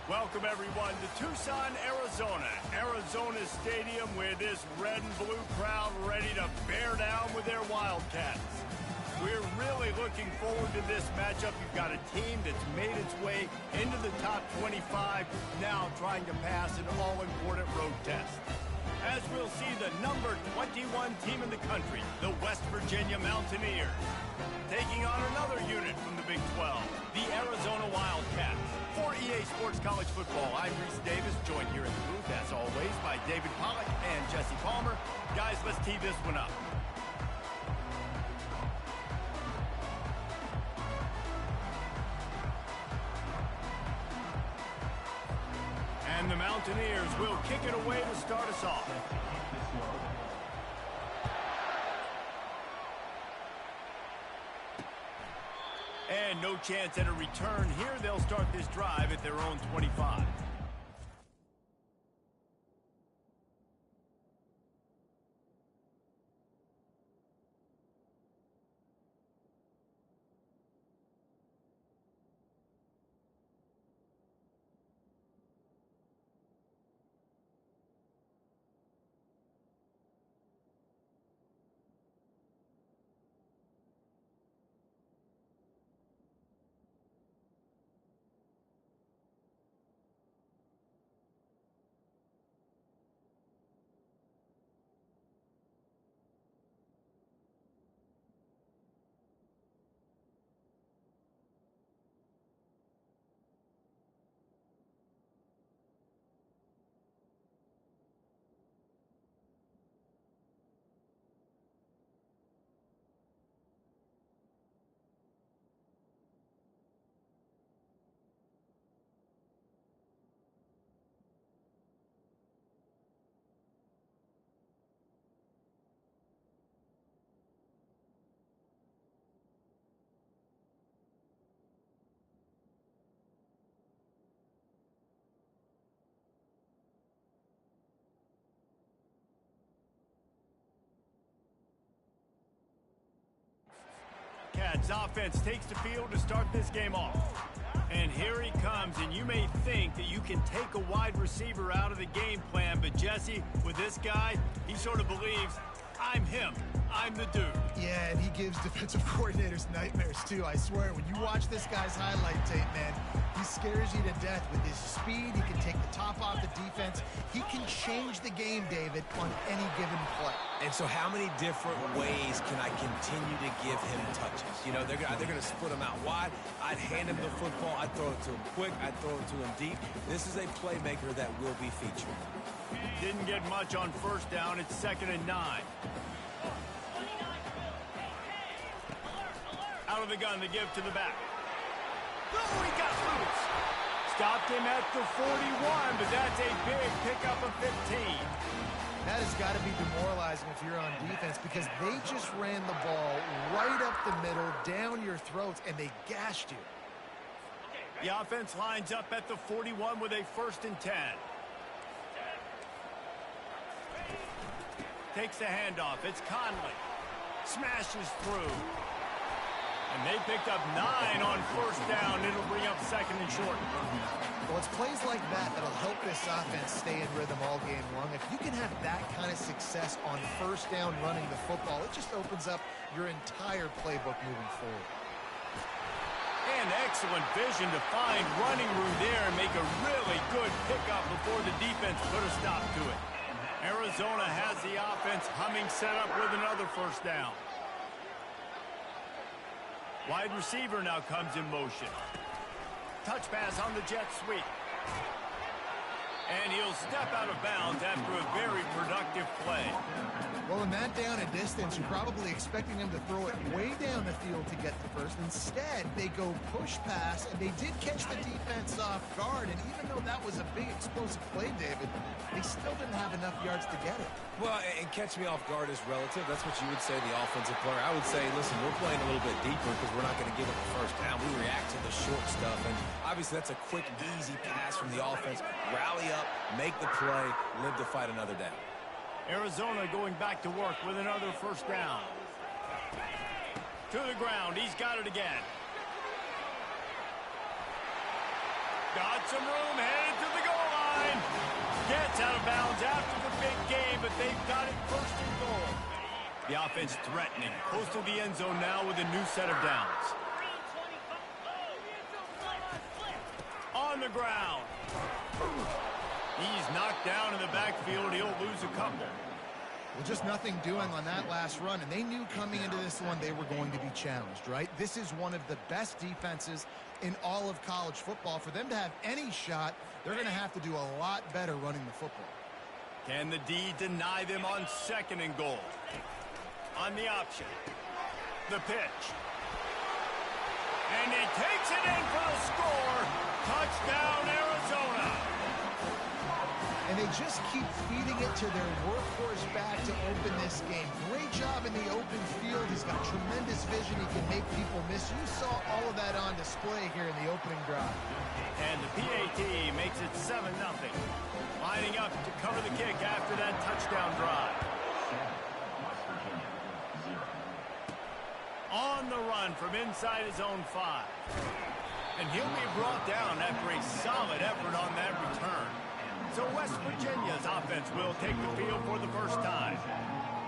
Welcome, everyone, to Tucson, Arizona. Arizona's stadium with this red and blue crowd ready to bear down with their Wildcats. We're really looking forward to this matchup. You've got a team that's made its way into the top 25, now trying to pass an all-important road test. As we'll see the number 21 team in the country, the West Virginia Mountaineers, taking on another unit from the Big 12, the Arizona Wildcats. For EA Sports College Football, I'm Reese Davis, joined here in the booth, as always, by David Pollack and Jesse Palmer. Guys, let's tee this one up. And the Mountaineers will kick it away to start us off. And no chance at a return here. They'll start this drive at their own 25. Cats offense takes the field to start this game off. And here he comes, and you may think that you can take a wide receiver out of the game plan, but Jesse, with this guy, he sort of believes, I'm him. I'm the dude. Yeah, and he gives defensive coordinators nightmares, too. I swear, when you watch this guy's highlight tape, man, he scares you to death with his speed. He can take the top off the defense. He can change the game, David, on any given play. And so how many different ways can I continue to give him touches? You know, they're going to split him out wide. I'd hand him the football. I'd throw it to him quick. I'd throw it to him deep. This is a playmaker that will be featured. Didn't get much on first down. It's 2nd and 9. Out of the gun, the give to the back. Oh, he got loose. Stopped him at the 41, but that's a big pickup of 15. That has got to be demoralizing if you're on defense, because they just ran the ball right up the middle, down your throats, and they gashed you. The offense lines up at the 41 with a 1st and 10. Takes the handoff. It's Conley. Smashes through. And they picked up 9 on first down. It'll bring up 2nd and short. Well, it's plays like that that'll help this offense stay in rhythm all game long. If you can have that kind of success on first down running the football, it just opens up your entire playbook moving forward. And excellent vision to find running room there and make a really good pickup before the defense put a stop to it. Arizona has the offense humming, set up with another first down. Wide receiver now comes in motion. Touch pass on the jet sweep. And he'll step out of bounds after a very productive play. Well, in that down and distance, you're probably expecting them to throw it way down the field to get the first. Instead, they go push pass, and they did catch the defense off guard. And even though that was a big explosive play, David, they still didn't have enough yards to get it. Well, and catch me off guard is relative. That's what you would say, the offensive player. I would say, listen, we're playing a little bit deeper because we're not going to give up the first down. We react to the short stuff, and obviously that's a quick, easy pass from the offense. Rally up, make the play, live to fight another down. Arizona going back to work with another first down. To the ground. He's got it again. Got some room, headed to the goal line. Gets out of bounds after the big game, but they've got it first and goal. The offense threatening. Close to the end zone now with a new set of downs. On the ground. He's knocked down in the backfield. He'll lose a couple. Well, just nothing doing on that last run, and they knew coming into this one they were going to be challenged, right? This is one of the best defenses in all of college football. For them to have any shot, they're going to have to do a lot better running the football. Can the D deny them on second and goal? On the option. The pitch. And he takes it in for the score. Touchdown, Arizona. And they just keep feeding it to their workhorse back to open this game. Great job in the open field. He's got tremendous vision. He can make people miss. You saw all of that on display here in the opening drive. And the PAT makes it 7-0. Lining up to cover the kick after that touchdown drive. On the run from inside his own 5. And he'll be brought down after a solid effort on that return. So West Virginia's offense will take the field for the first time.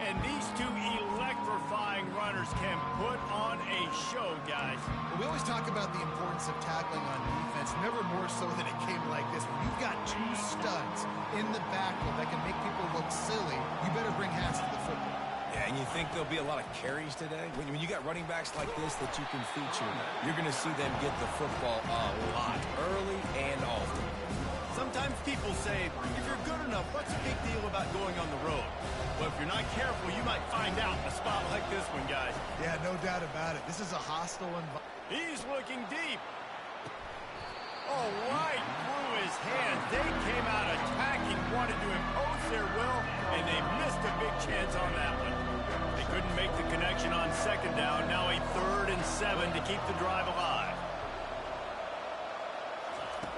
And these two electrifying runners can put on a show, guys. We always talk about the importance of tackling on defense, never more so than it came like this. When you've got two studs in the backfield that can make people look silly, you better bring hats to the football. Yeah, and you think there'll be a lot of carries today? When you got running backs like this that you can feature, you're going to see them get the football a lot, early and often. Sometimes people say, if you're good enough, what's the big deal about going on the road? Well, if you're not careful, you might find out in a spot like this one, guys. Yeah, no doubt about it. This is a hostile environment. He's looking deep. Oh, right through his hands. They came out attacking, wanted to impose their will, and they missed a big chance on that one. They couldn't make the connection on second down. Now a 3rd and 7 to keep the drive alive.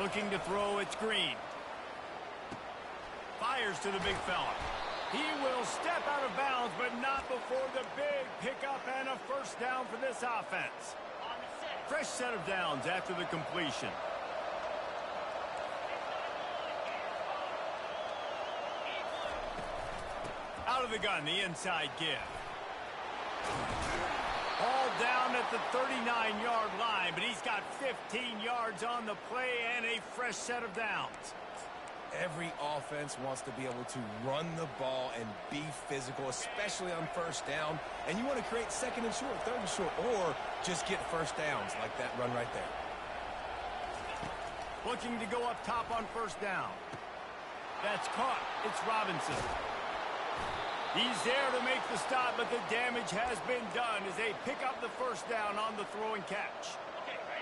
Looking to throw, it's Green. Fires to the big fella. He will step out of bounds, but not before the big pickup and a first down for this offense. Fresh set of downs after the completion. Out of the gun, the inside give. All down at the 39-yard line, but he's got 15 yards on the play and a fresh set of downs. Every offense wants to be able to run the ball and be physical, especially on first down. And you want to create 2nd and short, 3rd and short, or just get first downs like that run right there. Looking to go up top on first down. That's caught. It's Robinson. He's there to make the stop, but the damage has been done as they pick up the first down on the throw and catch.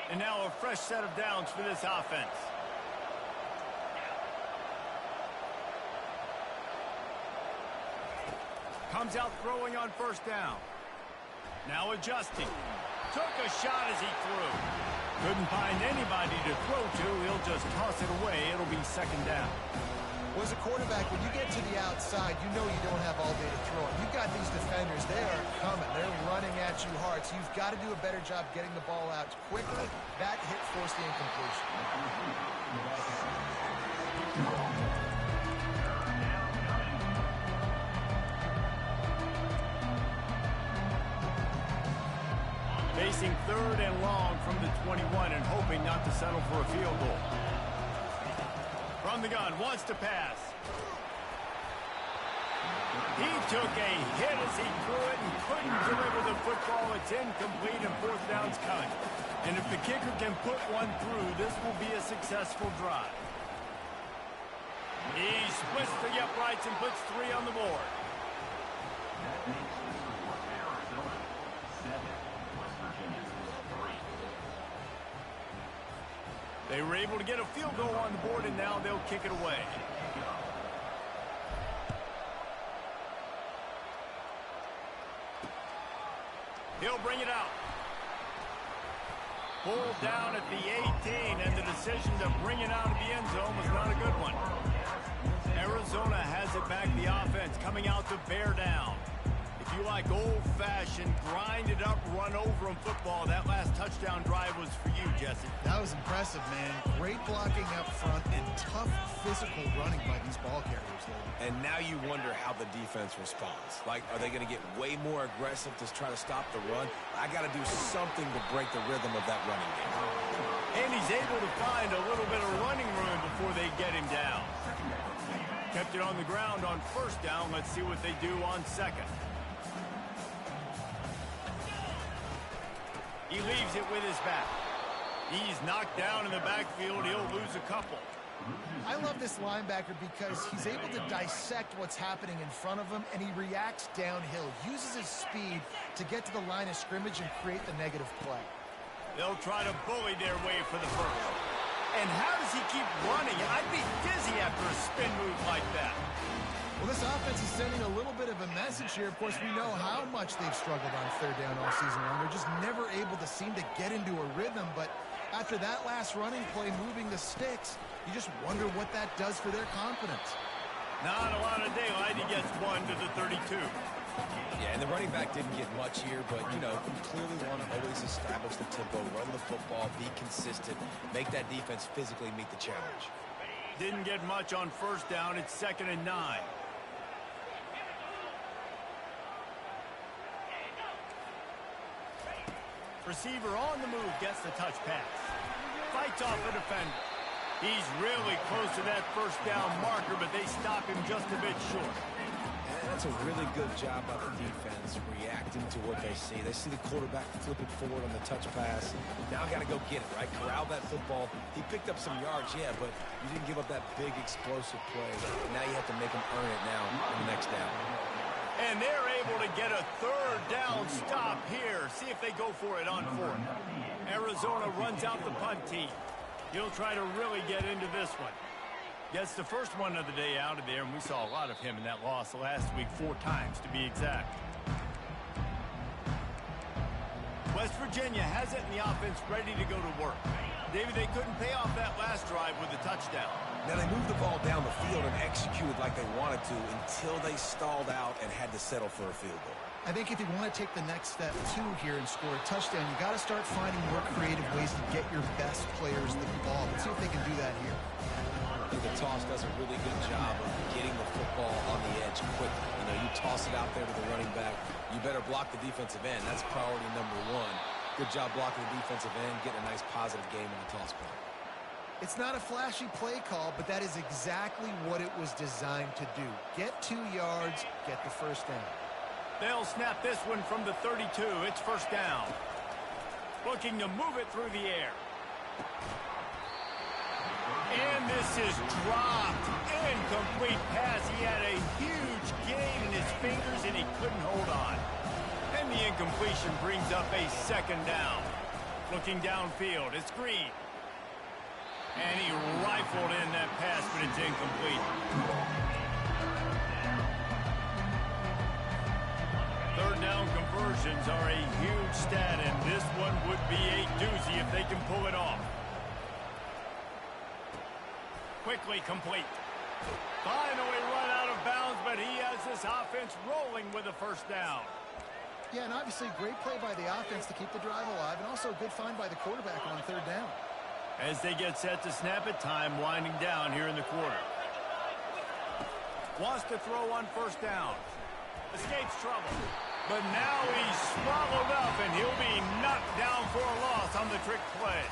And now a fresh set of downs for this offense. Comes out throwing on first down. Now adjusting. Took a shot as he threw. Couldn't find anybody to throw to. He'll just toss it away. It'll be second down. Well, as a quarterback, when you get to the outside, you know you don't have all day to throw it. You've got these defenders. They are coming. They're running at you hard. So you've got to do a better job getting the ball out quickly. That hit forced the incompletion. Facing 3rd and long from the 21 and hoping not to settle for a field goal. From the gun, wants to pass. He took a hit as he threw it and couldn't deliver the football. It's incomplete and 4th down's coming. And if the kicker can put one through, this will be a successful drive. He splits the uprights and puts 3 on the board. They were able to get a field goal on the board, and now they'll kick it away. He'll bring it out. Pulled down at the 18, and the decision to bring it out of the end zone was not a good one. Arizona has it back, the offense coming out to bear down. They If you like old-fashioned, grind-it-up, run-over-'em football, that last touchdown drive was for you, Jesse. That was impressive, man. Great blocking up front and tough physical running by these ball carriers, David. And now you wonder how the defense responds. Like, are they going to get way more aggressive to try to stop the run? I got to do something to break the rhythm of that running game. And he's able to find a little bit of running room before they get him down. Kept it on the ground on first down. Let's see what they do on second. He leaves it with his back. He's knocked down in the backfield. He'll lose a couple. I love this linebacker because he's able to dissect what's happening in front of him, and he reacts downhill, uses his speed to get to the line of scrimmage and create the negative play. They'll try to bully their way for the first. And how does he keep running? I'd be dizzy after a spin move like that. Well, this offense is sending a little bit of a message here. Of course, we know how much they've struggled on third down all season long. They're just never able to seem to get into a rhythm. But after that last running play, moving the sticks, you just wonder what that does for their confidence. Not a lot of daylight. He gets one to the 32. Yeah, and the running back didn't get much here, but, you know, you clearly want to always establish the tempo, run the football, be consistent, make that defense physically meet the challenge. Didn't get much on first down. It's 2nd and 9. Receiver on the move, gets the touch pass. Fights off the defender. He's really close to that first down marker, but they stop him just a bit short. And that's a really good job by the defense, reacting to what they see. They see the quarterback flip it forward on the touch pass. Now got to go get it, right? Corral that football. He picked up some yards, yeah, but you didn't give up that big explosive play. Now you have to make him earn it now on the next down. And they're able to get a third down stop here. See if they go for it on fourth. Arizona runs out the punt team. He'll try to really get into this one. Gets the first one of the day out of there, and we saw a lot of him in that loss last week, 4 times to be exact. West Virginia has it in the offense ready to go to work. David, they couldn't pay off that last drive with a touchdown. Now, they moved the ball down the field and executed like they wanted to until they stalled out and had to settle for a field goal. I think if you want to take the next step, too, here and score a touchdown, you got to start finding more creative ways to get your best players the ball. Let's see if they can do that here. I think the toss does a really good job of getting the football on the edge quickly. You know, you toss it out there to the running back. You better block the defensive end. That's priority number 1. Good job blocking the defensive end, getting a nice positive game in the toss play. It's not a flashy play call, but that is exactly what it was designed to do. Get 2 yards, get the first down. They'll snap this one from the 32. It's first down. Looking to move it through the air. And this is dropped. Incomplete pass. He had a huge gain in his fingers, and he couldn't hold on. And the incompletion brings up a 2nd down. Looking downfield, it's Green. And he rifled in that pass, but it's incomplete. 3rd down conversions are a huge stat, and this one would be a doozy if they can pull it off. Quickly complete. Finally run out of bounds, but he has this offense rolling with a first down. Yeah, and obviously great play by the offense to keep the drive alive, and also a good find by the quarterback on 3rd down. As they get set to snap it, time winding down here in the quarter. Wants to throw on first down. Escapes trouble. But now he's swallowed up, and he'll be knocked down for a loss on the trick play.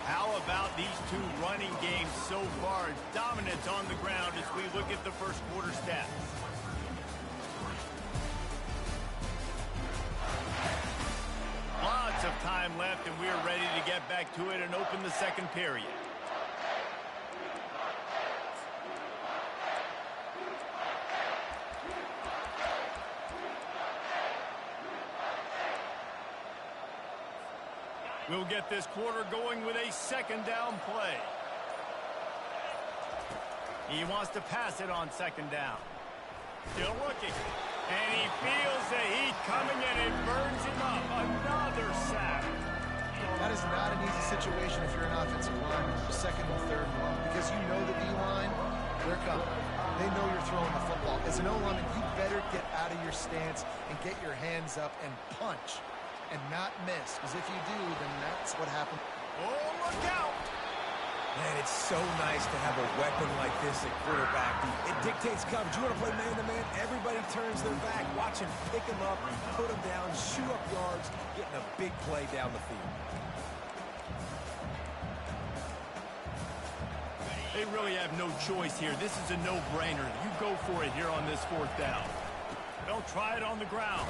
How about these 2 running games so far? Dominance on the ground as we look at the first quarter stats. Lots of time left, and we're ready to get back to it and open the 2nd period. We'll get this quarter going with a 2nd down play. He wants to pass it on 2nd down. Still looking. And he feels the heat coming, and it burns him up. Another sack. That is not an easy situation if you're an offensive lineman, 2nd and 3rd and long, because you know the D-line, they're coming. They know you're throwing the football. As an O-lineman, you better get out of your stance and get your hands up and punch and not miss. Because if you do, then that's what happens. Oh, look out! Man, it's so nice to have a weapon like this at quarterback. It dictates coverage. You want to play man-to-man? Everybody turns their back. Watch him pick him up, put him down, shoot up yards, getting a big play down the field. They really have no choice here. This is a no-brainer. You go for it here on this fourth down. They'll try it on the ground.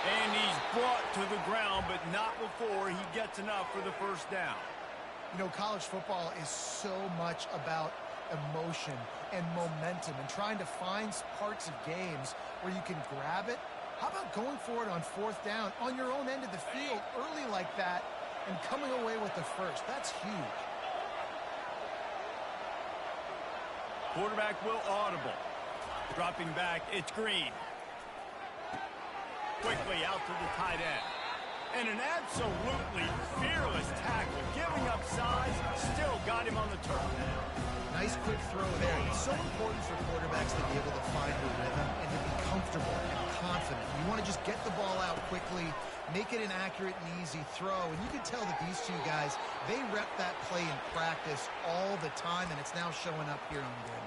And he's brought to the ground, but not before he gets enough for the first down. You know, college football is so much about emotion and momentum and trying to find parts of games where you can grab it. How about going for it on fourth down on your own end of the field early like that and coming away with the first? That's huge. Quarterback will audible. Dropping back, it's Green. Quickly out to the tight end. And an absolutely fearless tackle. Giving up size, still got him on the turf. Nice quick throw there. It's so important for quarterbacks to be able to find the rhythm and to be comfortable and confident. You want to just get the ball out quickly, make it an accurate and easy throw. And you can tell that these two guys, they rep that play in practice all the time, and it's now showing up here on Denver.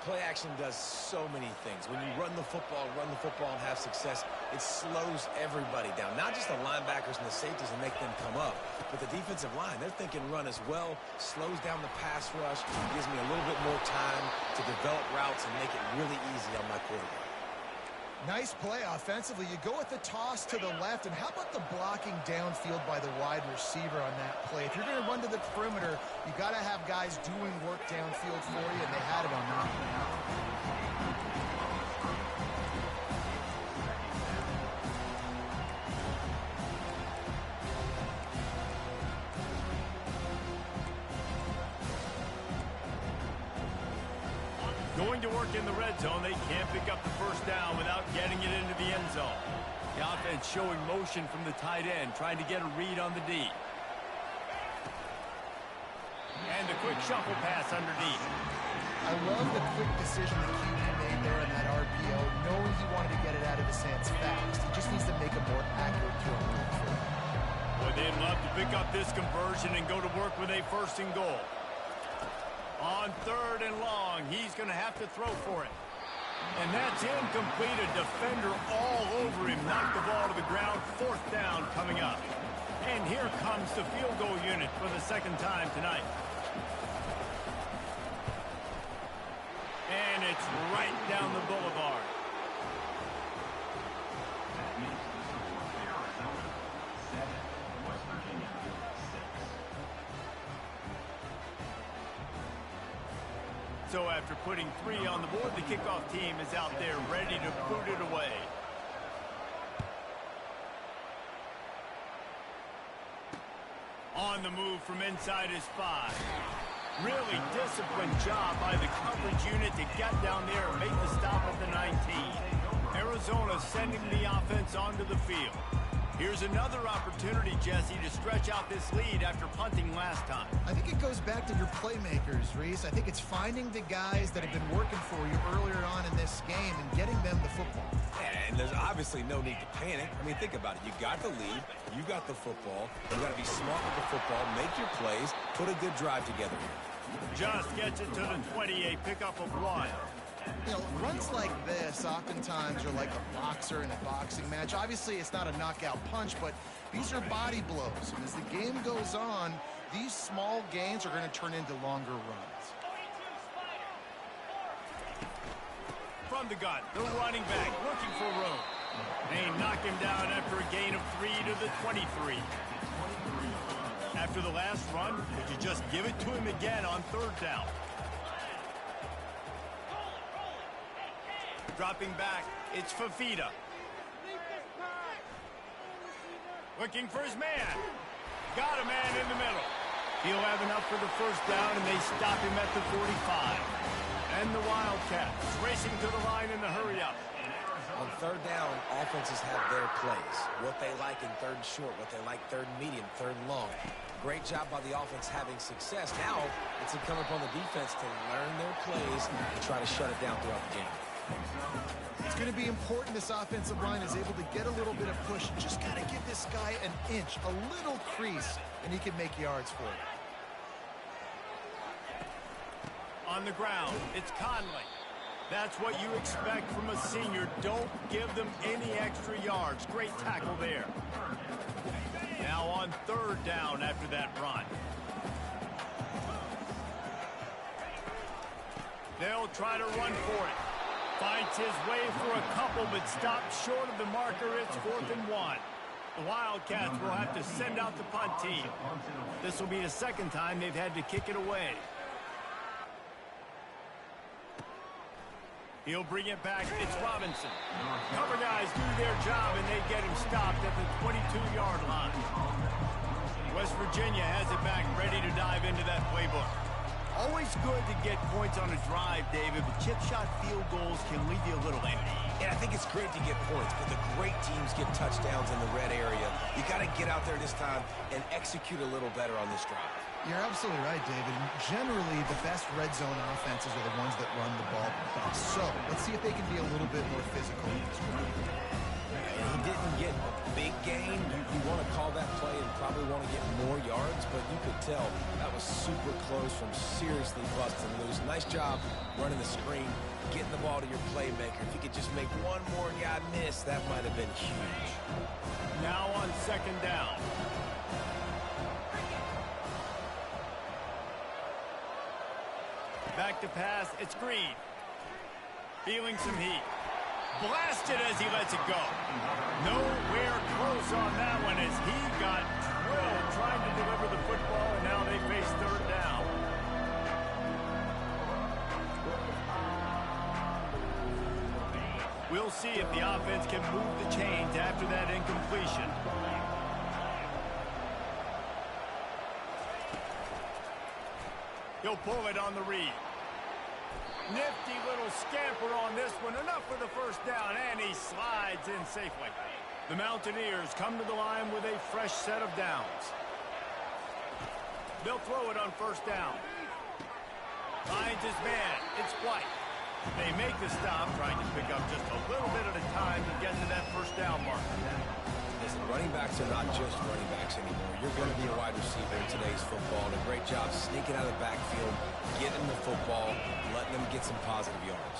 Play action does so many things. When you run the football and have success, it slows everybody down. Not just the linebackers and the safeties and make them come up, but the defensive line. They're thinking run as well, slows down the pass rush, gives me a little bit more time to develop routes and make it really easy on my quarterback. Nice play offensively. You go with the toss to the left, and how about the blocking downfield by the wide receiver on that play? If you're going to run to the perimeter, you got to have guys doing work downfield for you, and they had it on that play. Going to work in the red zone. They can't pick up the first down without getting it into the end zone. The offense showing motion from the tight end, trying to get a read on the D. And the quick shuffle pass underneath. I love the quick decision the QB made there in that RPO, knowing he wanted to get it out of his hands fast. He just needs to make a more accurate throw. Boy, they'd love to pick up this conversion and go to work with a first and goal. On third and long, he's going to have to throw for it. And that's incomplete. A defender all over him. Knocked the ball to the ground. Fourth down coming up. And here comes the field goal unit for the second time tonight. And it's right down the boulevard. So after putting 3 on the board, the kickoff team is out there ready to boot it away. On the move from inside his 5. Really disciplined job by the coverage unit to get down there and make the stop at the 19. Arizona sending the offense onto the field. Here's another opportunity, Jesse, to stretch out this lead after punting last time. I think it goes back to your playmakers, Reese. I think it's finding the guys that have been working for you earlier on in this game and getting them the football. And there's obviously no need to panic. I mean, think about it. You got the lead. You got the football. You got to be smart with the football. Make your plays. Put a good drive together. Just gets it to the 28, pickup of 1. You know, runs like this oftentimes are like a boxer in a boxing match. Obviously, it's not a knockout punch, but these are body blows. And as the game goes on, these small gains are going to turn into longer runs. From the gun, the running back looking for room. They knock him down after a gain of 3 to the 23. After the last run, would you just give it to him again on third down? Dropping back, it's Fafita. Looking for his man. Got a man in the middle. He'll have enough for the first down, and they stop him at the 45. And the Wildcats racing to the line in the hurry-up. On third down, offenses have their plays. What they like in third and short, what they like third and medium, third and long. Great job by the offense having success. Now it's incumbent upon the defense to learn their plays and try to shut it down throughout the game. It's going to be important this offensive line is able to get a little bit of push. Just got to give this guy an inch, a little crease, and he can make yards for it. On the ground, it's Conley. That's what you expect from a senior. Don't give them any extra yards. Great tackle there. Now on third down after that run. They'll try to run for it. Finds his way for a couple, but stops short of the marker. It's 4th and 1. The Wildcats will have to send out the punt team. This will be the second time they've had to kick it away. He'll bring it back. It's Robinson. Cover guys do their job, and they get him stopped at the 22-yard line. West Virginia has it back, ready to dive into that playbook. Always good to get points on a drive, David, but chip shot field goals can leave you a little empty. Yeah, I think it's great to get points, but the great teams get touchdowns in the red area. You got to get out there this time and execute a little better on this drive. You're absolutely right, David. Generally, the best red zone offenses are the ones that run the ball best. So let's see if they can be a little bit more physical in this one. He didn't get a big gain. You want to call that play and probably want to get more yards, but you could tell that was super close from seriously busting loose. Nice job running the screen, getting the ball to your playmaker. If you could just make one more guy miss, that might have been huge. Now on second down. Back to pass, it's Green. Feeling some heat. Blasted as he lets it go. Nowhere close on that one as he got drilled trying to deliver the football, and now they face third down. We'll see if the offense can move the chains after that incompletion. He'll pull it on the read. Nifty little scamper on this one. Enough for the first down, and he slides in safely. The Mountaineers come to the line with a fresh set of downs. They'll throw it on first down. Finds his man. It's White. They make the stop, trying to pick up just a little bit at a time to get to that first down mark. Listen, running backs are not just running backs anymore. You're going to be a wide receiver in today's football. And a great job sneaking out of the backfield, getting the football, letting them get some positive yards.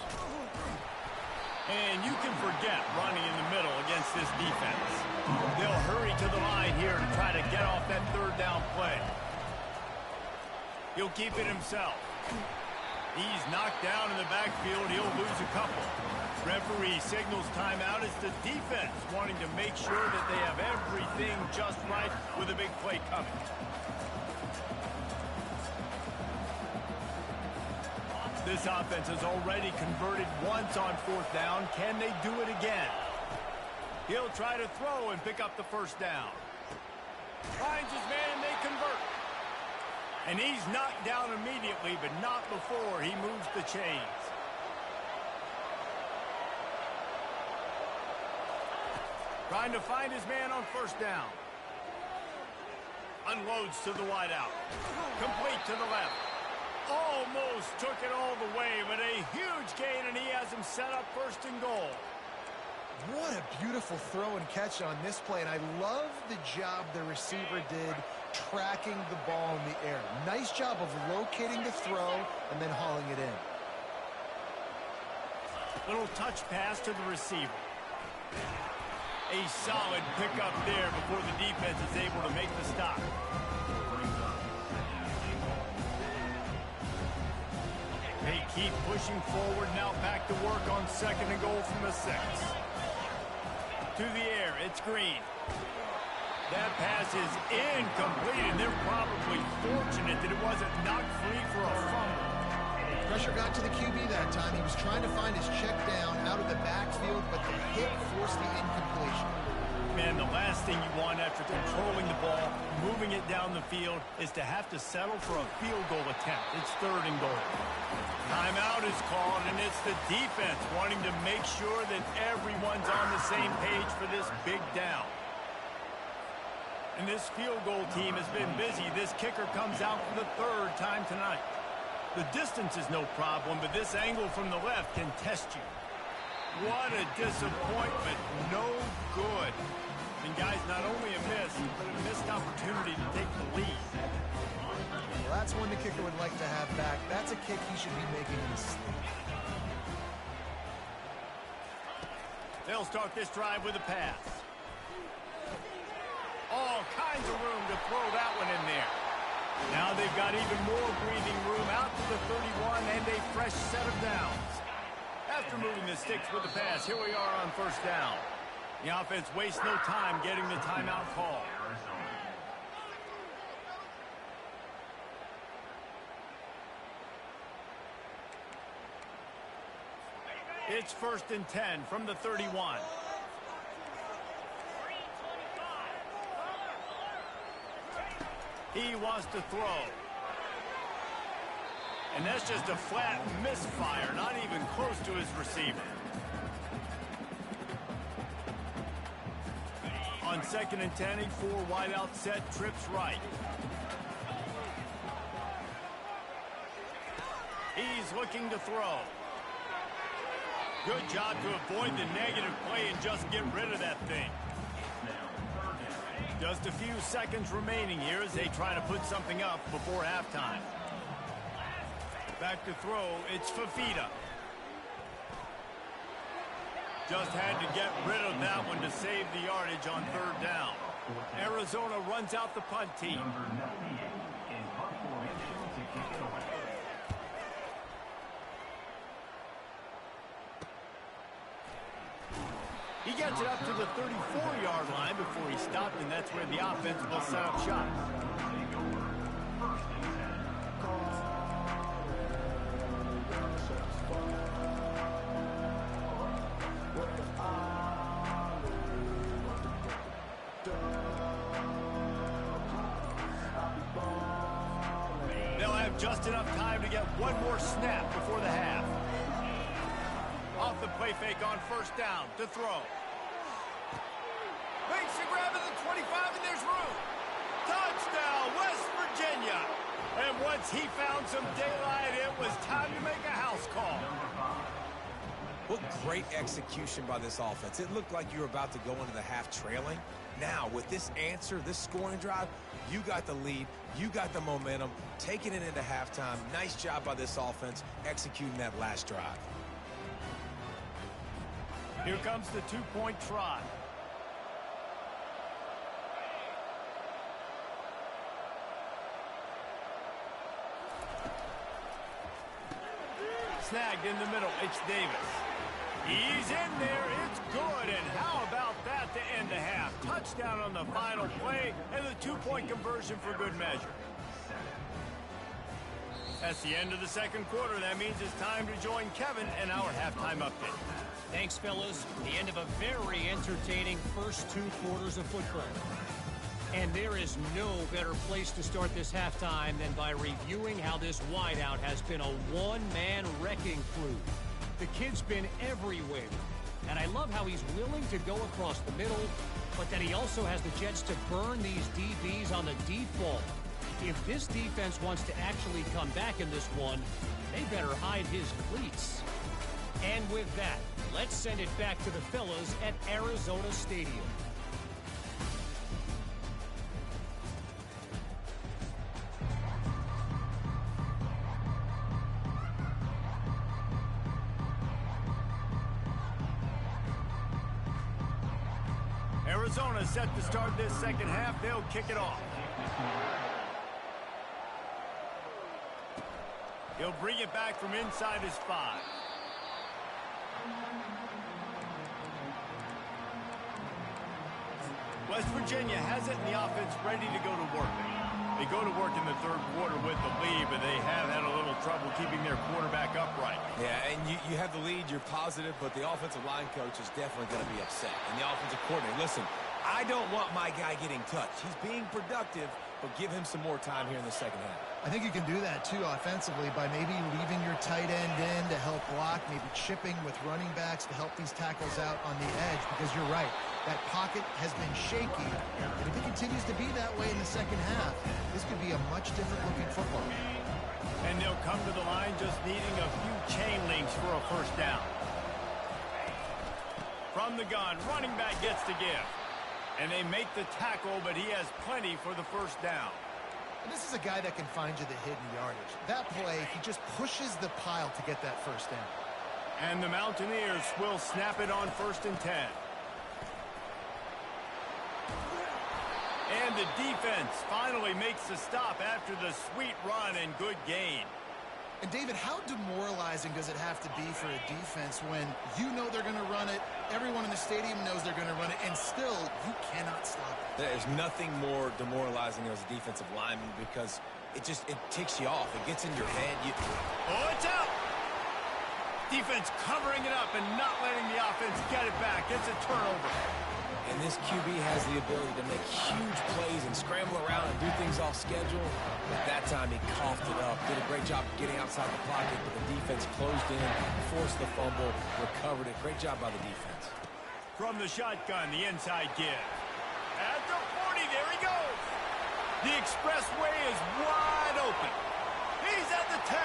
And you can forget running in the middle against this defense. They'll hurry to the line here to try to get off that third down play. He'll keep it himself. He's knocked down in the backfield. He'll lose a couple. Referee signals timeout. It's the defense wanting to make sure that they have everything just right with a big play coming. This offense has already converted once on fourth down. Can they do it again? He'll try to throw and pick up the first down. Finds his man, they convert. And he's knocked down immediately, but not before he moves the chains. Trying to find his man on first down. Unloads to the wideout. Complete to the left. Almost took it all the way, but a huge gain, and he has him set up first and goal. What a beautiful throw and catch on this play, and I love the job the receiver did tracking the ball in the air. Nice job of locating the throw and then hauling it in. Little touch pass to the receiver. A solid pickup there before the defense is able to make the stop. They keep pushing forward, now back to work on second and goal from the 6. To the air, it's Green. That pass is incomplete, and they're probably fortunate that it wasn't knocked free for a fumble. Pressure got to the QB that time. He was trying to find his check down out of the backfield, but the hit forced the incompletion. Man, the last thing you want after controlling the ball, moving it down the field, is to have to settle for a field goal attempt. It's third and goal. Timeout is called, and it's the defense wanting to make sure that everyone's on the same page for this big down. And this field goal team has been busy. This kicker comes out for the third time tonight. The distance is no problem, but this angle from the left can test you. What a disappointment. No good. And guys, not only a miss, but a missed opportunity to take the lead. Well, that's one the kicker would like to have back. That's a kick he should be making in his sleep. They'll start this drive with a pass. All kinds of room to throw that one in there. Now they've got even more breathing room out to the 31 and a fresh set of downs. After moving the sticks with the pass, here we are on first down. The offense wastes no time getting the timeout call. It's 1st and 10 from the 31. He wants to throw. And that's just a flat misfire, not even close to his receiver. On 2nd and 10, a 4 wide out set, trips right. He's looking to throw. Good job to avoid the negative play and just get rid of that thing. Just a few seconds remaining here as they try to put something up before halftime. Back to throw, it's Fafita. Just had to get rid of that one to save the yardage on 3rd down. Arizona runs out the punt team. He gets it up to the 34-yard line before he stopped, and that's where the offense will set up shop. They'll have just enough time to get one more snap before the half. Off the play fake on 1st down to throw. Makes the grab at the 25, and there's room. Touchdown, West Virginia. And once he found some daylight, it was time to make a house call. What great execution by this offense. It looked like you were about to go into the half trailing. Now, with this answer, this scoring drive, you got the lead, you got the momentum, taking it into halftime. Nice job by this offense executing that last drive. Here comes the 2-point try. Snagged in the middle, it's Davis. He's in there, it's good, and how about that to end the half? Touchdown on the final play, and the 2-point conversion for good measure. That's the end of the 2nd quarter. That means it's time to join Kevin and our halftime update. Thanks, fellas. The end of a very entertaining first 2 quarters of football. And there is no better place to start this halftime than by reviewing how this wideout has been a one-man wrecking crew. The kid's been everywhere. And I love how he's willing to go across the middle, but that he also has the jets to burn these DBs on the deep ball. If this defense wants to actually come back in this one, they better hide his cleats. And with that, let's send it back to the fellas at Arizona Stadium. Arizona set to start this 2nd half. They'll kick it off. He'll bring it back from inside his 5. West Virginia has it, and the offense ready to go to work. They go to work in the 3rd quarter with the lead, but they have had a little trouble keeping their quarterback upright. Yeah, and you have the lead, you're positive, but the offensive line coach is definitely going to be upset. And the offensive coordinator, listen, I don't want my guy getting touched. He's being productive, but give him some more time here in the 2nd half. I think you can do that too offensively by maybe leaving your tight end in to help block, maybe chipping with running backs to help these tackles out on the edge, because you're right, that pocket has been shaky, and if it continues to be that way in the second half, this could be a much different looking football. And they'll come to the line just needing a few chain links for a first down. From the gun, running back gets to give. And they make the tackle, but he has plenty for the first down. And this is a guy that can find you the hidden yardage. That play, he just pushes the pile to get that first down. And the Mountaineers will snap it on 1st and 10. And the defense finally makes the stop after the sweet run and good gain. And David, how demoralizing does it have to be for a defense when you know they're going to run it, everyone in the stadium knows they're going to run it, and still you cannot stop it? There's nothing more demoralizing as a defensive lineman because it ticks you off. It gets in your head. Oh, it's out! Defense covering it up and not letting the offense get it back. It's a turnover. And this QB has the ability to make huge plays and scramble around and do things off schedule. But that time he coughed it up, did a great job of getting outside the pocket, but the defense closed in, forced the fumble, recovered it. Great job by the defense. From the shotgun, the inside give. At the 40, there he goes. The expressway is wide open. He's at the 10.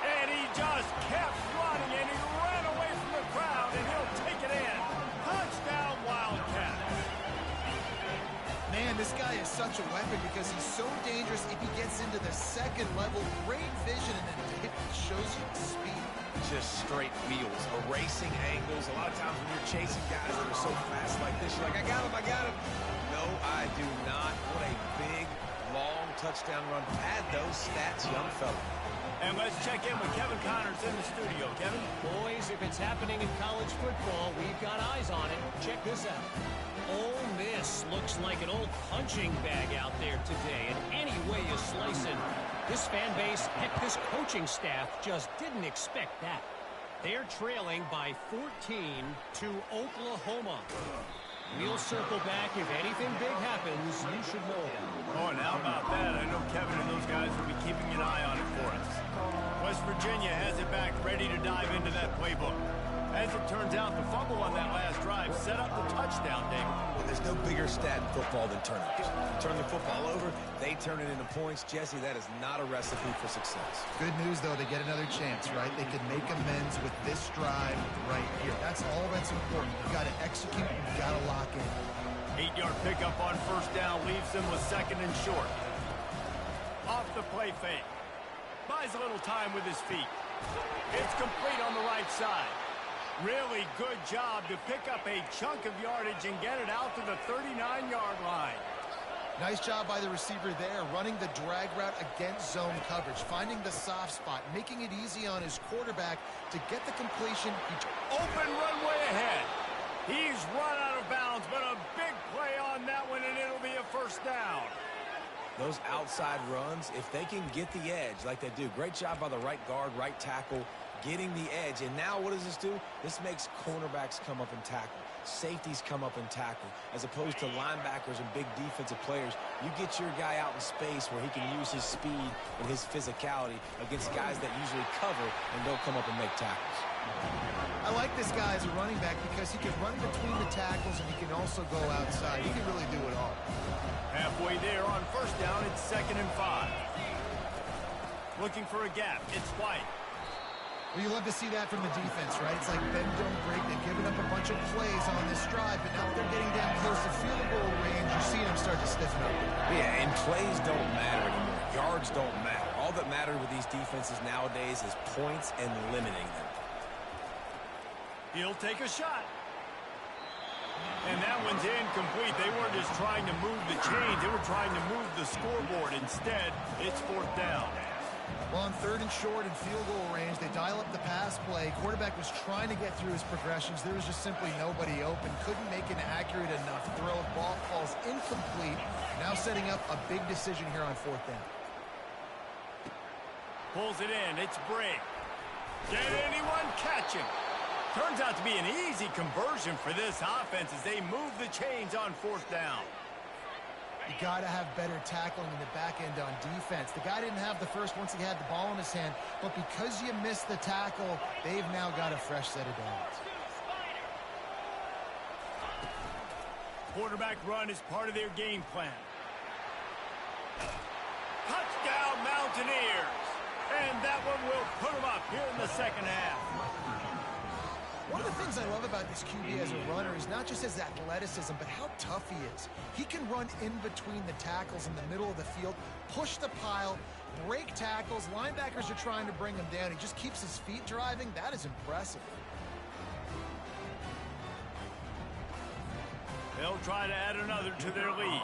And he just kept running, and he ran away from the crowd, and he'll take it in. Touchdown, Wildcats. Man, this guy is such a weapon because he's so dangerous if he gets into the second level. Great vision, and then it shows you the speed. Just straight wheels, erasing angles. A lot of times when you're chasing guys that are so fast like this, you're like, I got him. No, I do not. What a big, long touchdown run. Add those stats, young fella. And let's check in with Kevin Connors in the studio. Kevin? Boys, if it's happening in college football, we've got eyes on it. Check this out. Ole Miss looks like an old punching bag out there today. And any way you slice it, this fan base, heck, this coaching staff just didn't expect that. They're trailing by 14 to Oklahoma. We'll circle back. If anything big happens, you should know that. Oh, and how about that? I know Kevin and those guys will be keeping an eye on it for us. West Virginia has it back, ready to dive into that playbook. As it turns out, the fumble on that last drive set up the touchdown, David. Well, there's no bigger stat in football than turnovers. Turn the football over, they turn it into points. Jesse, that is not a recipe for success. Good news, though, they get another chance, right? They can make amends with this drive right here. That's all that's important. You got to execute, you got to lock in. 8-yard pickup on first down leaves them with 2nd and short. Off the play fake. Buys a little time with his feet. It's complete on the right side. Really good job to pick up a chunk of yardage and get it out to the 39-yard line. Nice job by the receiver there, running the drag route against zone coverage, finding the soft spot, making it easy on his quarterback to get the completion. Open runway ahead. He's run out of bounds, but a big play on that one, and it'll be a first down. Those outside runs, if they can get the edge like they do, great job by the right guard, right tackle, getting the edge. And now what does this do? This makes cornerbacks come up and tackle. Safeties come up and tackle. As opposed to linebackers and big defensive players, you get your guy out in space where he can use his speed and his physicality against guys that usually cover and don't come up and make tackles. I like this guy as a running back because he can run between the tackles and he can also go outside. He can really do it all. Halfway there on first down, it's 2nd and 5. Looking for a gap, it's White. Well, you love to see that from the defense, right? It's like bend, don't break. They've given up a bunch of plays on this drive, but now that they're getting down close to field goal range, you're seeing them start to stiffen up. Yeah, and plays don't matter anymore. Yards don't matter. All that matters with these defenses nowadays is points and limiting them. He'll take a shot. And that one's incomplete. They weren't just trying to move the chains. They were trying to move the scoreboard. Instead, it's 4th down. Well, on 3rd and short and field goal range, they dial up the pass play. Quarterback was trying to get through his progressions. There was just simply nobody open. Couldn't make an accurate enough throw. Ball falls incomplete. Now setting up a big decision here on 4th down. Pulls it in. It's Brigg. Can anyone catch him? Turns out to be an easy conversion for this offense as they move the chains on 4th down. You got to have better tackling in the back end on defense. The guy didn't have the first once he had the ball in his hand, but because you missed the tackle, they've now got a fresh set of downs. Quarterback run is part of their game plan. Touchdown, Mountaineers! And that one will put them up here in the second half. One of the things I love about this QB as a runner is not just his athleticism, but how tough he is. He can run in between the tackles in the middle of the field, push the pile, break tackles. Linebackers are trying to bring him down. He just keeps his feet driving. That is impressive. They'll try to add another to their lead.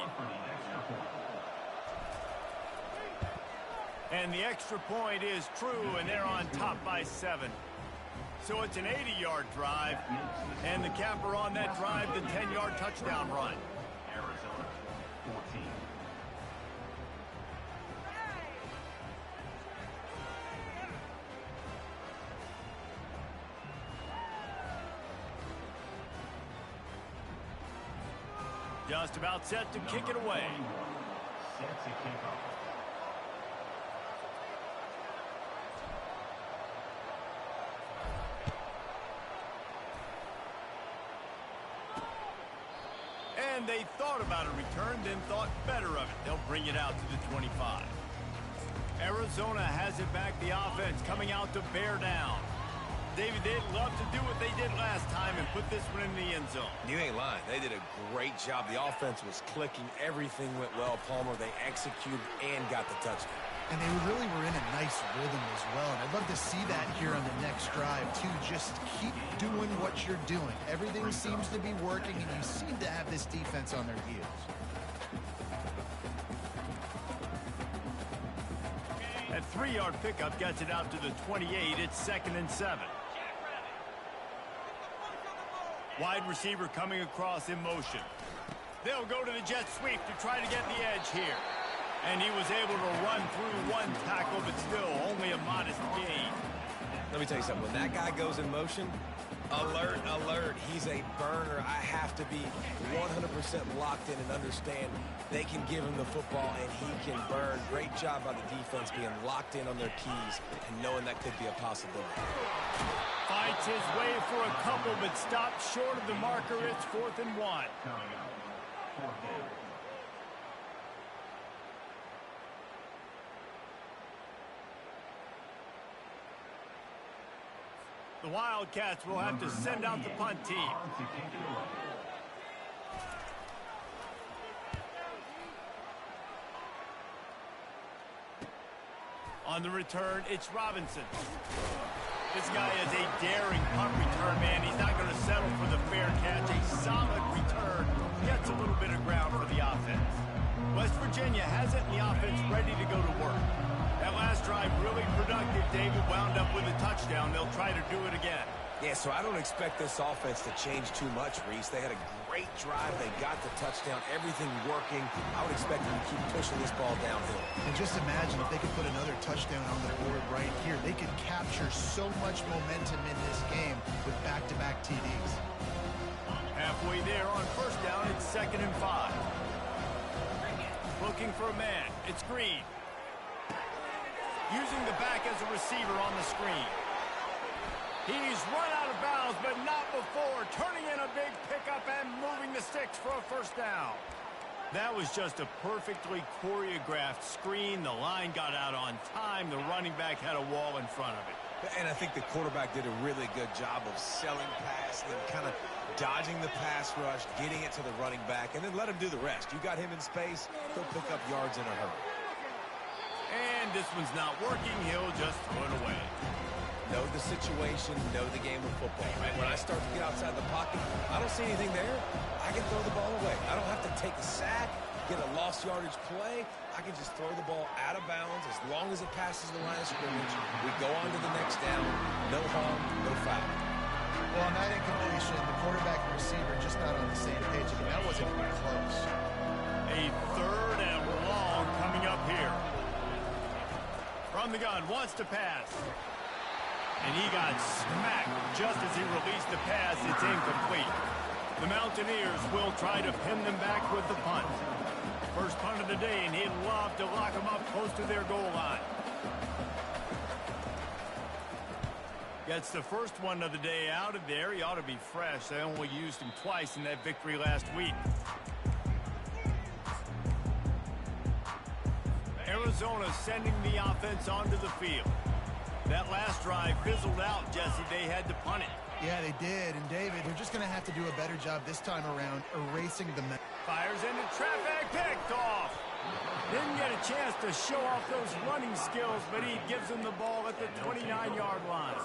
And the extra point is true, and they're on top by 7. So it's an 80-yard drive, and the capper on that drive, the 10-yard touchdown run. Arizona, 14. Just about set to kick it away. Set to kick off. And they thought about a return, then thought better of it. They'll bring it out to the 25. Arizona has it back, the offense coming out to bear down. David, they'd love to do what they did last time and put this one in the end zone. You ain't lying. They did a great job. The offense was clicking. Everything went well, Palmer. They executed and got the touchdown. And they really were in a nice rhythm as well. And I'd love to see that here on the next drive, too. Just keep doing what you're doing. Everything seems to be working, and you seem to have this defense on their heels. That 3-yard pickup gets it out to the 28. It's 2nd and 7. Wide receiver coming across in motion. They'll go to the jet sweep to try to get the edge here. And he was able to run through one tackle, but still only a modest gain. Let me tell you something. When that guy goes in motion, alert, alert. He's a burner. I have to be 100% locked in and understand they can give him the football and he can burn. Great job by the defense being locked in on their keys and knowing that could be a possibility. Fights his way for a couple, but stopped short of the marker. It's 4th and 1. Coming up, 4th down. The Wildcats will have to send out the punt team. To kick it away. On the return, it's Robinson. This guy is a daring punt return, man. He's not going to settle for the fair catch. A solid return. Gets a little bit of ground for the offense. West Virginia has it, and the offense ready to go to work. That last drive really productive. David wound up with a touchdown. They'll try to do it again. Yeah, so I don't expect this offense to change too much, Reese. They had a great drive. They got the touchdown. Everything working. I would expect them to keep pushing this ball downhill. And just imagine if they could put another touchdown on the board right here. They could capture so much momentum in this game with back-to-back TDs. Halfway there on 1st down, it's 2nd and 5. Looking for a man. It's Green. Using the back as a receiver on the screen. He's run out of bounds, but not before. Turning in a big pickup and moving the sticks for a 1st down. That was just a perfectly choreographed screen. The line got out on time. The running back had a wall in front of it. And I think the quarterback did a really good job of selling pass and kind of dodging the pass rush, getting it to the running back, and then let him do the rest. You got him in space, he'll pick up yards in a hurry. And this one's not working. He'll just throw it away. Know the situation, know the game of football. Right? When I start to get outside the pocket, I don't see anything there. I can throw the ball away. I don't have to take a sack, get a lost yardage play. I can just throw the ball out of bounds as long as it passes the line of scrimmage. We go on to the next down. No harm, no foul. Well, on that incompletion, the quarterback and receiver just not on the same page. I mean, that wasn't even close. A 3rd and long coming up here. From the gun, wants to pass. And he got smacked just as he released the pass. It's incomplete. The Mountaineers will try to pin them back with the punt. First punt of the day, and he'd love to lock them up close to their goal line. Gets the first one of the day out of there. He ought to be fresh. They only used him twice in that victory last week. Arizona sending the offense onto the field. That last drive fizzled out, Jesse. They had to punt it. Yeah, they did. And, David, they're just going to have to do a better job this time around erasing the men. Fires into traffic, picked off. Didn't get a chance to show off those running skills, but he gives them the ball at the 29-yard line.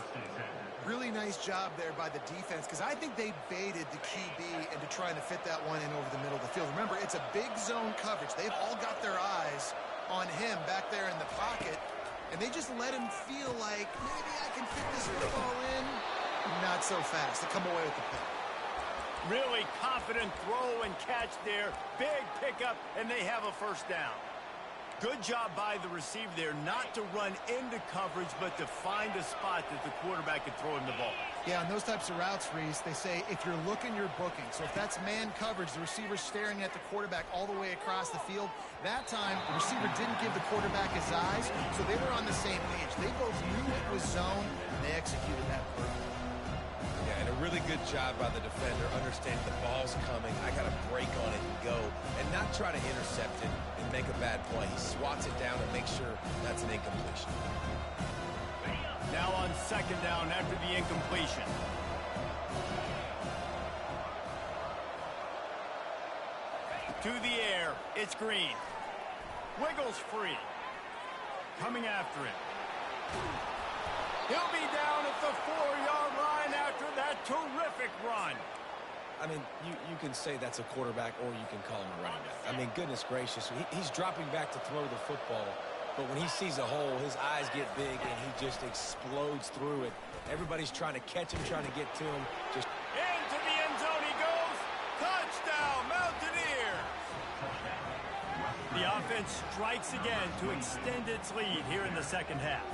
Really nice job there by the defense, because I think they baited the QB into trying to fit that one in over the middle of the field. Remember, it's a big zone coverage. They've all got their eyes on him back there in the pocket, and they just let him feel like, maybe I can fit this football in. Not so fast. They come away with the pick. Really confident throw and catch there. Big pickup, and they have a first down. Good job by the receiver there not to run into coverage, but to find a spot that the quarterback could throw him the ball. Yeah, on those types of routes, Reese, they say if you're looking, you're booking. So if that's man coverage, the receiver's staring at the quarterback all the way across the field. That time, the receiver didn't give the quarterback his eyes, so they were on the same page. They both knew it was zone, and they executed that perfectly. Yeah, and a really good job by the defender, understanding the ball's coming. I got to break on it and go, and not try to intercept it and make a bad play. He swats it down and makes sure that's an incompletion. Now on second down after the incompletion. To the air, it's Green. Wiggles free. Coming after it. He'll be down at the 4-yard line after that terrific run. I mean, you can say that's a quarterback or you can call him a running back. I mean, goodness gracious, he's dropping back to throw the football, but when he sees a hole, his eyes get big and he just explodes through it. Everybody's trying to catch him, trying to get to him. Just into the end zone he goes. Touchdown, Mountaineers. The offense strikes again to extend its lead here in the second half.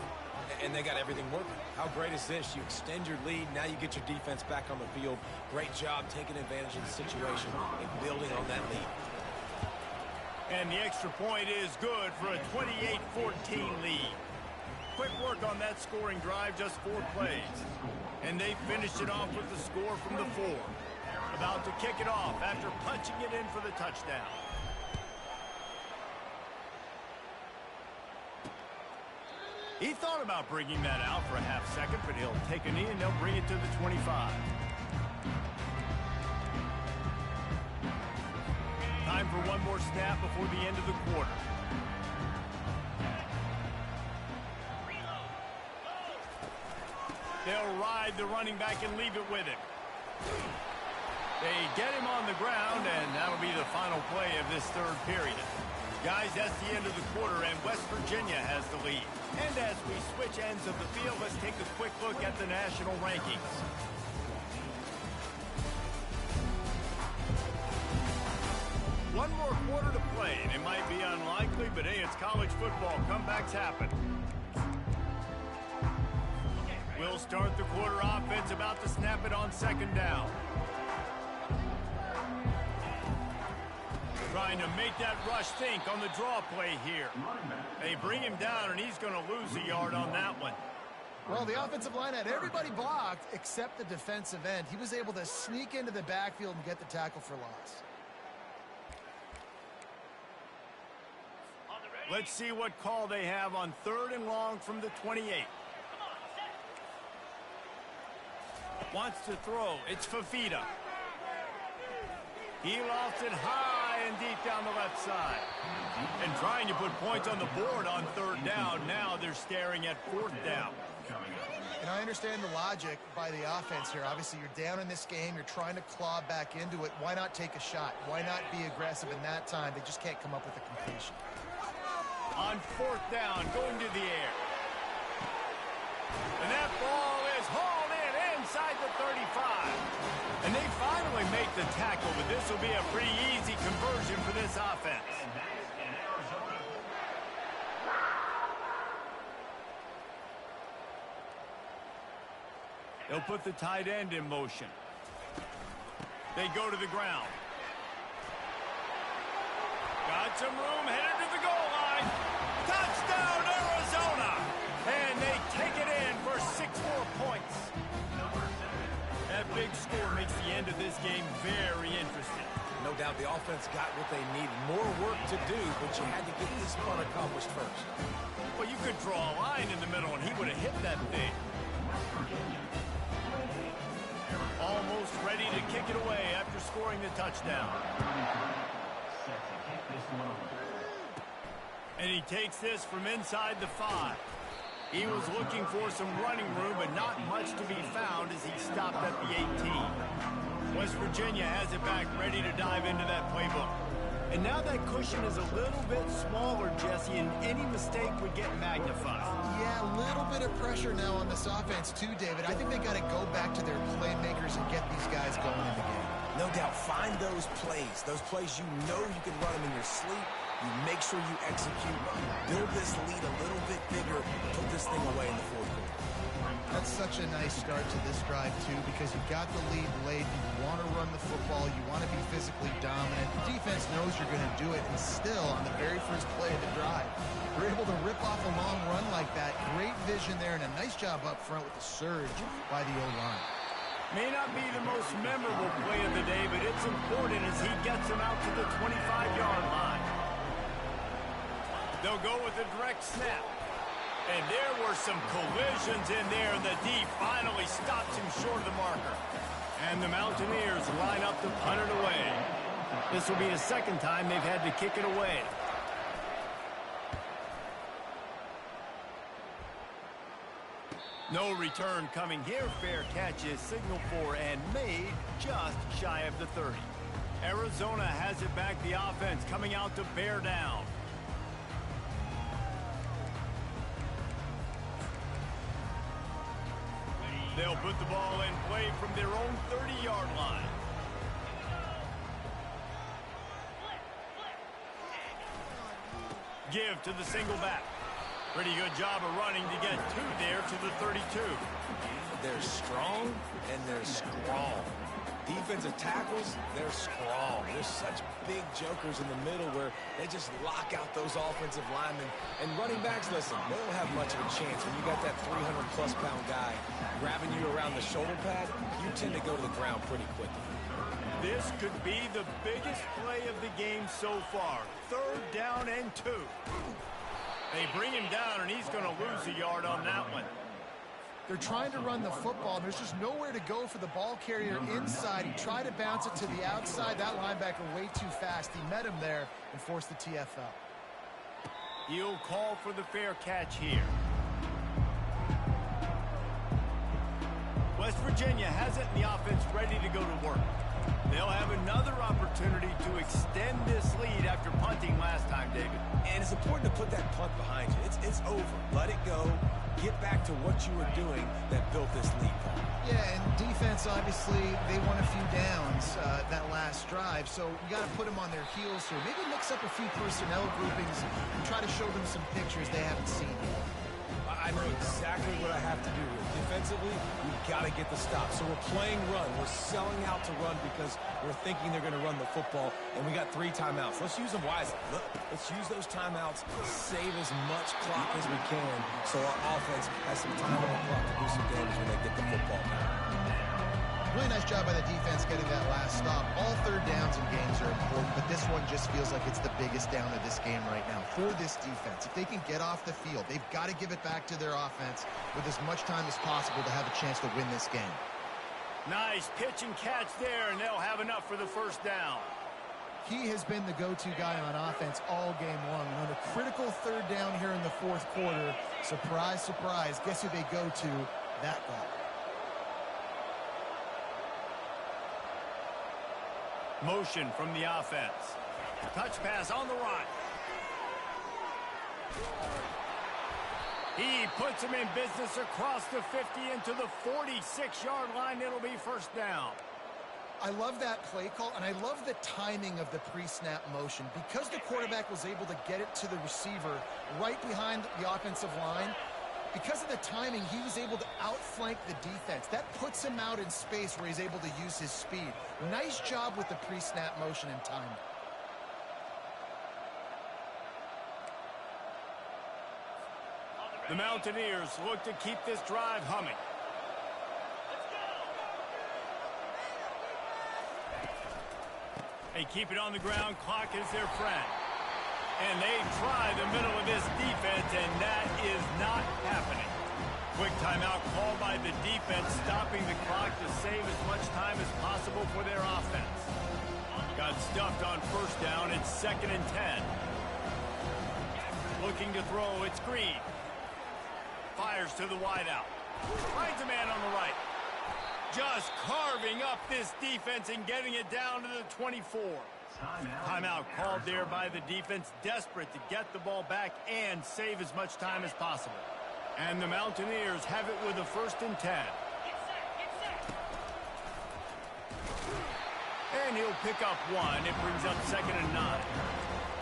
And they got everything working. How great is this? You extend your lead, now you get your defense back on the field. Great job taking advantage of the situation and building on that lead. And the extra point is good for a 28-14 lead. Quick work on that scoring drive, just 4 plays. And they finished it off with the score from the 4. About to kick it off after punching it in for the touchdown. He thought about bringing that out for a half second, but he'll take a knee and they'll bring it to the 25. Time for one more snap before the end of the quarter. They'll ride the running back and leave it with him. They get him on the ground, and that'll be the final play of this third period. Guys, that's the end of the quarter, and West Virginia has the lead. And as we switch ends of the field, let's take a quick look at the national rankings. One more quarter to play, and it might be unlikely, but hey, it's college football. Comebacks happen. We'll start the quarter offense, about to snap it on second down. Trying to make that rush think on the draw play here. They bring him down, and he's going to lose a yard on that one. Well, the offensive line had everybody blocked except the defensive end. He was able to sneak into the backfield and get the tackle for loss. Let's see what call they have on 3rd and long from the 28. Wants to throw. It's Fafita. He lofts it high and deep down the left side. And trying to put points on the board on 3rd down. Now they're staring at 4th down. And I understand the logic by the offense here. Obviously, you're down in this game. You're trying to claw back into it. Why not take a shot? Why not be aggressive in that time? They just can't come up with a completion. On 4th down, going to the air. And that ball is hauled in inside the 35. And they finally make the tackle, but this will be a pretty easy conversion for this offense. They'll put the tight end in motion. They go to the ground. Got some room, headed to the goal line. Touchdown, Arizona! And they take it in for 6 more points. That big score makes the end of this game very interesting. No doubt the offense got what they needed. More work to do, but you had to get this punt accomplished first. Well, you could draw a line in the middle, and he would have hit that thing. Almost ready to kick it away after scoring the touchdown. Set to kick this one away. And he takes this from inside the 5. He was looking for some running room, but not much to be found as he stopped at the 18. West Virginia has it back, ready to dive into that playbook. And now that cushion is a little bit smaller, Jesse, and any mistake would get magnified. Yeah, a little bit of pressure now on this offense too, David. I think they got to go back to their playmakers and get these guys going in the game. No doubt, find those plays you know you can run them in your sleep. You make sure you execute, build this lead a little bit bigger, put this thing away in the fourth quarter. That's such a nice start to this drive, too, because you got the lead late. You want to run the football. You want to be physically dominant. The defense knows you're going to do it, and still, on the very first play of the drive, you're able to rip off a long run like that. Great vision there, and a nice job up front with the surge by the O-line. May not be the most memorable play of the day, but it's important as he gets him out to the 25-yard line. They'll go with a direct snap. And there were some collisions in there, and the D finally stops him short of the marker. And the Mountaineers line up to punt it away. This will be the second time they've had to kick it away. No return coming here. Fair catch is signaled for and made just shy of the 30. Arizona has it back. The offense coming out to bear down. They'll put the ball in play from their own 30-yard line. Give to the single back. Pretty good job of running to get 2 there to the 32. They're strong and they're strong. Defensive tackles, they're strong. There's such big jokers in the middle where they just lock out those offensive linemen. And running backs, listen, they don't have much of a chance. When you got that 300-plus pound guy grabbing you around the shoulder pad, you tend to go to the ground pretty quickly. This could be the biggest play of the game so far. 3rd down and 2. They bring him down, and he's going to lose a yard on that one. They're trying to run the football, and there's just nowhere to go for the ball carrier inside. He tried to bounce it to the outside. That linebacker way too fast. He met him there and forced the TFL. He'll call for the fair catch here. West Virginia has it, and the offense ready to go to work. They'll have another opportunity to extend this lead after punting last time, David. And it's important to put that punt behind you. It's over. Let it go. Get back to what you were doing that built this lead, Paul. Yeah, and defense, obviously, they won a few downs that last drive, so you got to put them on their heels here. Maybe mix up a few personnel groupings and try to show them some pictures they haven't seen yet. I know exactly what I have to do here. Defensively, we've got to get the stop. So we're playing run. We're selling out to run because we're thinking they're going to run the football, and we got 3 timeouts. Let's use them wisely. Look, let's use those timeouts, save as much clock as we can so our offense has some time on the clock to do some damage when they get the football back. Really nice job by the defense getting that last stop. All 3rd downs in games are important, but this one just feels like it's the biggest down of this game right now for this defense. If they can get off the field, they've got to give it back to their offense with as much time as possible to have a chance to win this game. Nice pitch and catch there, and they'll have enough for the 1st down. He has been the go-to guy on offense all game long. And on a critical 3rd down here in the 4th quarter, surprise, surprise, guess who they go to? That guy. Motion from the offense. Touch pass on the right. He puts him in business across the 50 into the 46-yard line. It'll be 1st down. I love that play call, and I love the timing of the pre-snap motion. Because the quarterback was able to get it to the receiver right behind the offensive line, Because of the timing, he was able to outflank the defense. That puts him out in space where he's able to use his speed. Nice job with the pre-snap motion and timing. The Mountaineers look to keep this drive humming. They keep it on the ground. Clock is their friend. And they try the middle of this defense, and that is not happening. Quick timeout called by the defense, stopping the clock to save as much time as possible for their offense. Got stuffed on first down. It's 2nd and 10. Looking to throw. It's Green. Fires to the wideout. Finds a man on the right. Just carving up this defense and getting it down to the 24. Timeout called there by the defense, desperate to get the ball back and save as much time as possible. And the Mountaineers have it with a 1st and 10. And he'll pick up one. It brings up 2nd and 9.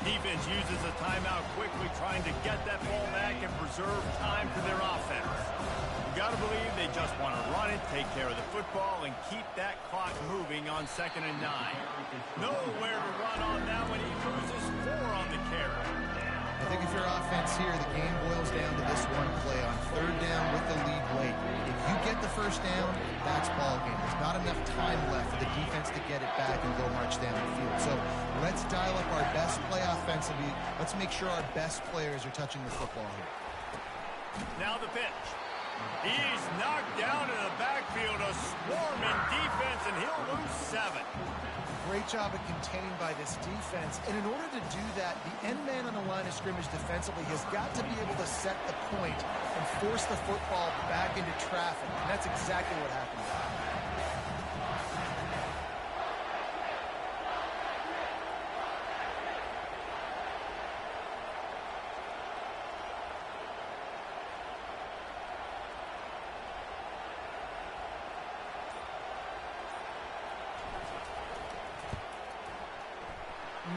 Defense uses a timeout quickly, trying to get that ball back and preserve time for their offense. You got to believe they just want to run it, take care of the football, and keep that clock moving on 2nd and 9. Nowhere to run on that one. He loses 4 on the carry. I think if you're offense here, the game boils down to this one play on 3rd down with the lead late. If you get the 1st down, that's ball game. There's not enough time left for the defense to get it back and go march down the field. So let's dial up our best play offensively. Let's make sure our best players are touching the football here. Now the pitch. He's knocked down in the backfield, a swarming defense, and he'll lose 7. Great job of containing by this defense. And in order to do that, the end man on the line of scrimmage defensively has got to be able to set the point and force the football back into traffic. And that's exactly what happened.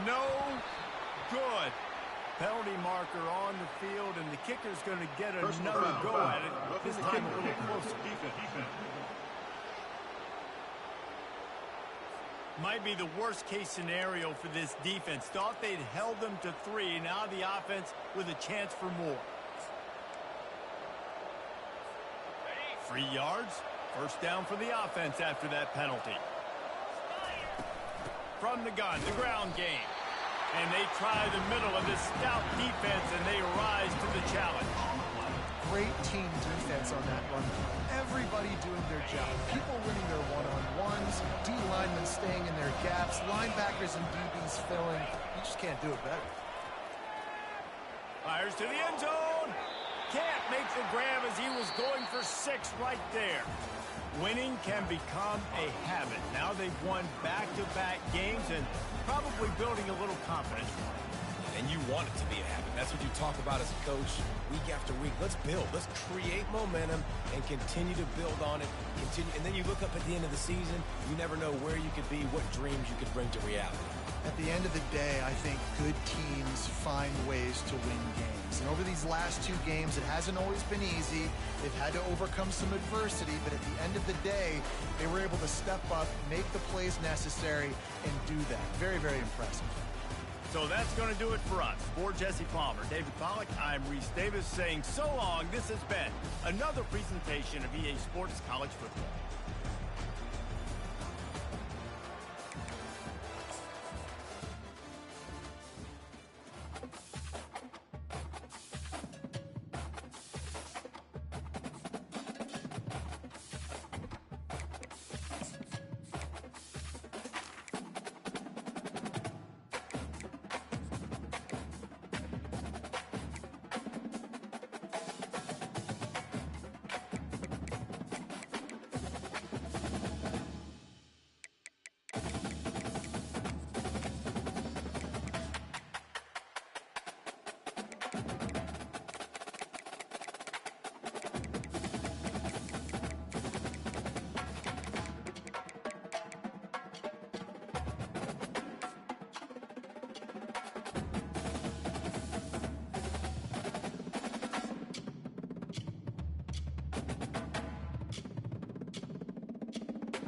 No good. Penalty marker on the field, and the kicker's going to get another go at it. This time a little closer. Might be the worst case scenario for this defense. Thought they'd held them to 3. Now the offense with a chance for more. 3 yards. 1st down for the offense after that penalty. From the gun, the ground game. And they try the middle of this stout defense, and they rise to the challenge. Great team defense on that run. Everybody doing their job. People winning their one-on-ones, D-linemen staying in their gaps, linebackers and DBs filling. You just can't do it better. Fires to the end zone. Can't make the grab as he was going for 6 right there. Winning can become a habit. Now they've won back-to-back games and probably building a little confidence. And you want it to be a habit. That's what you talk about as a coach week after week. Let's build. Let's create momentum and continue to build on it. And then you look up at the end of the season, you never know where you could be, what dreams you could bring to reality. At the end of the day, I think good teams find ways to win games. And over these last 2 games, it hasn't always been easy. They've had to overcome some adversity, but at the end of the day, they were able to step up, make the plays necessary, and do that. Very, very impressive. So that's going to do it for us. For Jesse Palmer, David Pollack, I'm Reese Davis saying so long. This has been another presentation of EA Sports College Football.